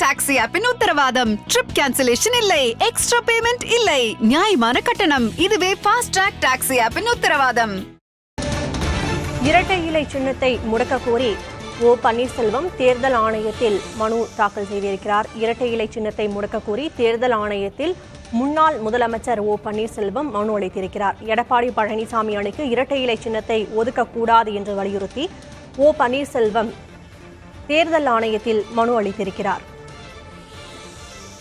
Taxi ஆப்பின் உத்தரவாதம். Trip cancellation இல்லை, extra payment இல்லை, நியாயமான கட்டணம். இதுவே ஃபாஸ்ட் ட்ராக் டாக்ஸி ஆப்பின் உத்தரவாதம். இரட்டை இலை சின்னத்தை முடக்க கோரி ஓ பன்னீர்செல்வம் தேர்தல் ஆணையத்தில் மனு தாக்கல் செய்திருக்கிறார். இரட்டை இலை சின்னத்தை முடக்க கோரி தேர்தல் ஆணையத்தில் முன்னாள் முதலமைச்சர் ஓ பன்னீர்செல்வம் மனு அளித்திருக்கிறார். எடப்பாடி பழனிசாமி அணிக்கு இரட்டை இலை சின்னத்தை ஒதுக்கக்கூடாது என்று வலியுறுத்தி ஓ பன்னீர்செல்வம் தேர்தல் ஆணையத்தில் மனு அளித்திருக்கிறார்.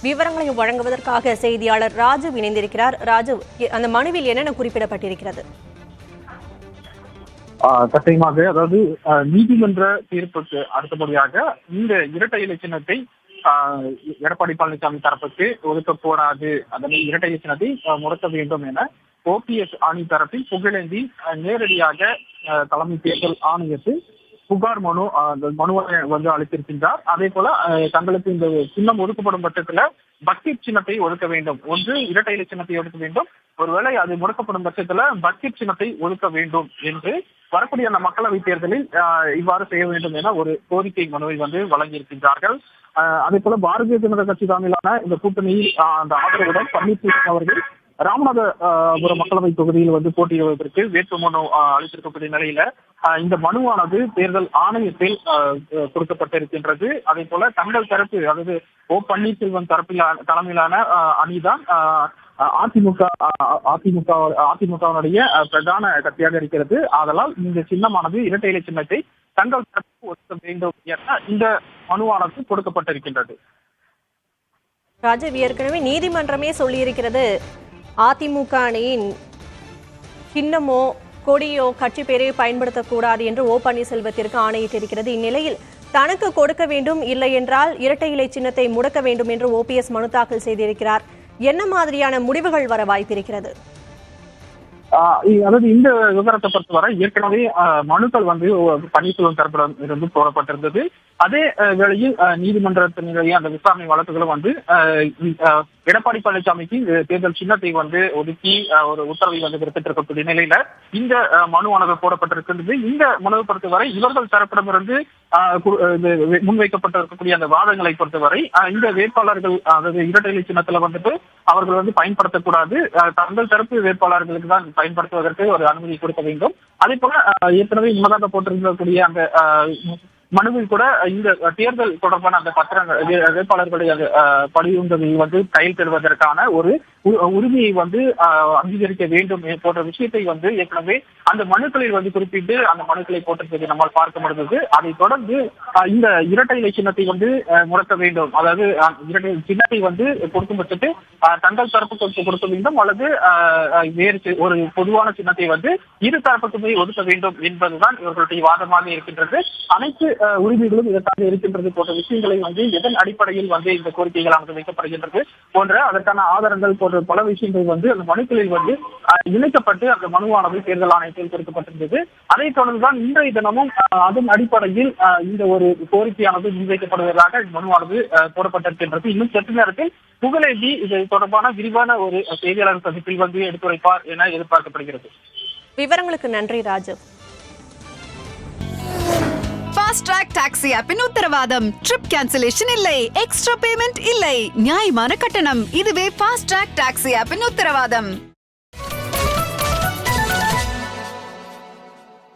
விவரங்களை வழங்குவதற்காக செய்தியாளர் ராஜு இணைந்திருக்கிறார். ராஜு, அந்த மனுவில் என்னென்ன குறிப்பிடப்பட்டிருக்கிறது? சட்டமாக அதாவது நீதிமன்ற தீர்ப்புக்கு அடுத்தபடியாக இந்த இரட்டை இலை சின்னத்தை எடப்பாடி பழனிசாமி தரப்புக்கு ஒதுக்கக்கூடாது, அதனை இரட்டை இலை சின்னத்தை முடக்க வேண்டும் என ஓபிஎஸ் அணி தரப்பில் புகழேந்தி நேரடியாக தலைமை தேர்தல் ஆணையத்தில் புகார் மனுவை அளித்திருக்கின்றார். அதே போல தங்களுக்கு இந்த சின்னம் ஒதுக்கப்படும் பட்சத்துல பக்கெட் சின்னத்தை ஒதுக்க வேண்டும், ஒன்று இரட்டை இலை சின்னத்தை ஒதுக்க வேண்டும், ஒருவேளை அது முடக்கப்படும் பட்சத்துல பக்கெட் சின்னத்தை ஒதுக்க வேண்டும் என்று வரக்கூடிய அந்த மக்களவை தேர்தலில் இவ்வாறு செய்ய வேண்டும் என ஒரு கோரிக்கை மனுவை வழங்கியிருக்கின்றார்கள். அதே போல பாரதிய ஜனதா கட்சி தலைமையிலான இந்த கூட்டணியில் அந்த ஆதரவுடன் பன்னீர்செல்வம் அவர்கள் ராமநாதபுரம் மக்களவை தொகுதியில் போட்டியிடுவதற்கு வேட்புமனு அளித்திருக்கக்கூடிய நிலையில இந்த மனுவானது தேர்தல் ஆணையத்தில் கொடுக்கப்பட்டிருக்கின்றது. அதே போல தங்கள் தரப்பு, அதாவது ஓ பன்னீர்செல்வம் தலைமையிலான அணிதான் அதிமுகவுடைய பிரதான கட்சியாக இருக்கிறது. ஆதலால் இந்த சின்னமானது இரட்டை இலை சின்னத்தை தங்கள் தரப்பு ஒதுக்க வேண்டும் என இந்த மனுவானது கொடுக்கப்பட்டிருக்கின்றது. ராஜீவ், ஏற்கனவே நீதிமன்றமே சொல்லியிருக்கிறது அதிமுக அணியின் சின்னமோ கொடியோ கட்சி பேரையோ பயன்படுத்தக்கூடாது என்று ஓ பன்னீர்செல்வத்திற்கு ஆணையிட்டிருக்கிறது. இந்நிலையில் தனக்கு கொடுக்க வேண்டும், இல்லை என்றால் இரட்டை இலை சின்னத்தை முடக்க வேண்டும் என்று ஓபிஎஸ் மனு தாக்கல் செய்திருக்கிறார். என்ன மாதிரியான முடிவுகள் வர வாய்ப்பிருக்கிறது? அதாவது இந்த விவரத்தை பொறுத்தவரை ஏற்கனவே மனுக்கள் பன்னீர்செல்வம் தரப்பிடம் இருந்து போடப்பட்டிருந்தது. அதே வேளையில் நீதிமன்றத்தினுடைய அந்த விசாரணை வழக்குகளும் எடப்பாடி பழனிசாமிக்கு தேர்தல் சின்னத்தை ஒதுக்கி ஒரு உத்தரவை பிறப்பித்திருக்கக்கூடிய நிலையில இந்த மனுவானது போடப்பட்டிருக்கின்றது. இந்த மனுவை பொறுத்தவரை இவர்கள் தரப்பிடமிருந்து முன்வைக்கப்பட்டிருக்கக்கூடிய அந்த வாதங்களை பொறுத்தவரை இந்த வேட்பாளர்கள், அதாவது இரட்டை இலை சின்னத்துல அவர்கள் பயன்படுத்தக்கூடாது, தங்கள் தரப்பு வேட்பாளர்களுக்கு தான் பயன்படுத்துவதற்கு ஒரு அனுமதி கொடுக்க வேண்டும். அதே போல ஏற்கனவே முன்னதாக போட்டிருக்கக்கூடிய அந்த மனுவில் கூட இந்த தேர்தல் தொடர்பான அந்த பத்திரங்கள் வேட்பாளர்களுடைய படிவங்களை கையெழுத்திடுவதற்கான ஒரு உரிமையை அங்கீகரிக்க வேண்டும் போன்ற விஷயத்தை ஏற்கனவே அந்த மனுக்களில் குறிப்பிட்டு அந்த மனுக்களை போட்டிருப்பதை நம்மால் பார்க்க முடிந்தது. அதை தொடர்ந்து இந்த இரட்டை இலை சின்னத்தை முடக்க வேண்டும், அதாவது இரட்டை சின்னத்தை கொடுக்கும் பட்சத்தை தங்கள் தரப்புக்கு கொடுக்க வேண்டும் அல்லது வேறு ஒரு பொதுவான சின்னத்தை இரு தரப்புக்குமே ஒதுக்க வேண்டும் என்பதுதான் இவர்களுடைய வாதமாக இருக்கின்றது. அனைத்து உரிமைகளும் இதற்காக இருக்கின்றது போன்ற விஷயங்களை எதன் அடிப்படையில் இந்த கோரிக்கைகள் வைக்கப்படுகின்றது போன்ற அதற்கான ஆதாரங்கள் போன்ற பல விஷயங்கள் அந்த மனுக்களில் இணைக்கப்பட்டு அந்த மனுவானது தேர்தல் ஆணையத்தில் கொடுக்கப்பட்டிருந்தது. அதைத் தொடர்ந்துதான் இன்றைய தினமும் அதன் அடிப்படையில் இந்த ஒரு கோரிக்கையானது முன்வைக்கப்படுவதாக மனுவானது போடப்பட்டிருக்கின்றது. இன்னும் சற்று நேரத்தில் புகழேந்தி இது தொடர்பான விரிவான ஒரு செய்தியாளர் சந்திப்பில் எடுத்துரைப்பார் என எதிர்பார்க்கப்படுகிறது. விவரங்களுக்கு நன்றி ராஜு. ஃபாஸ்ட் ட்ராக் டாக்ஸி ஆப்பின் உத்தரவாதம். ட்ரிப் கேன்சலேஷன் இல்லை, எக்ஸ்ட்ரா பேமெண்ட் இல்லை, நியாயமான கட்டணம். இதுவே ஃபாஸ்ட் ட்ராக் டாக்ஸி ஆப்பின் உத்தரவாதம்.